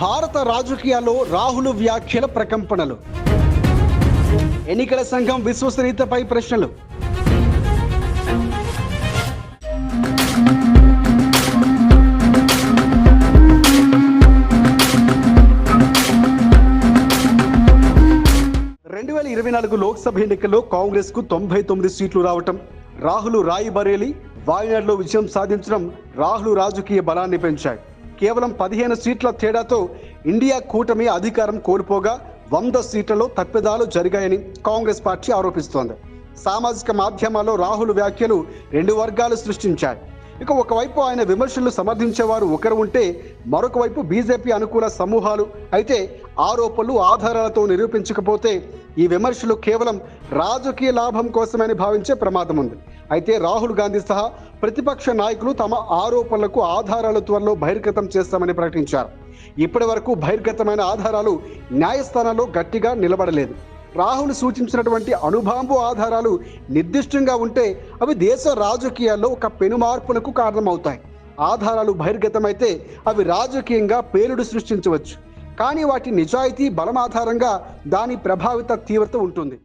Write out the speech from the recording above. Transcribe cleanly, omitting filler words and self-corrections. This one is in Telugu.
భారత రాజకీయాల్లో రాహుల్ వ్యాఖ్యల ప్రకంపనలు, ఎన్నికల సంఘం విశ్వసనీయతపై ప్రశ్నలు. లోక్సభ ఎన్నికల్లో కాంగ్రెస్ కు 99 సీట్లు రావటం, రాహుల్ రాయ్బరేలీ, వాయనాడ్లో విజయం సాధించడం రాహుల్ రాజకీయ బలాన్ని పెంచాయి. కేవలం 15 సీట్ల తేడాతో ఇండియా కూటమి అధికారం కోల్పోగా 100 సీట్లలో తప్పిదాలు జరిగాయని కాంగ్రెస్ పార్టీ ఆరోపిస్తోంది. సామాజిక మాధ్యమాల్లో రాహుల్ వ్యాఖ్యలు 2 వర్గాలు సృష్టించాయి. ఇక ఒకవైపు ఆయన విమర్శలు సమర్థించేవారు ఒకరు ఉంటే, మరొక వైపు బీజేపీ అనుకూల సమూహాలు. అయితే ఆరోపణలు ఆధారాలతో నిరూపించకపోతే ఈ విమర్శలు కేవలం రాజకీయ లాభం కోసమని భావించే ప్రమాదం ఉంది. అయితే రాహుల్ గాంధీ సహా ప్రతిపక్ష నాయకులు తమ ఆరోపణలకు ఆధారాలు త్వరలో బహిర్గతం చేస్తామని ప్రకటించారు. ఇప్పటి వరకు బహిర్గతమైన ఆధారాలు న్యాయస్థానాల్లో గట్టిగా నిలబడలేదు. రాహుల్ సూచించినటువంటి అణుబాంబు ఆధారాలు నిర్దిష్టంగా ఉంటే అవి దేశ రాజకీయాల్లో ఒక పెనుమార్పులకు కారణమవుతాయి. ఆధారాలు బహిర్గతమైతే అవి రాజకీయంగా పేలుడు సృష్టించవచ్చు. కానీ వాటి నిజాయితీ బలం ఆధారంగా దాని ప్రభావిత తీవ్రత ఉంటుంది.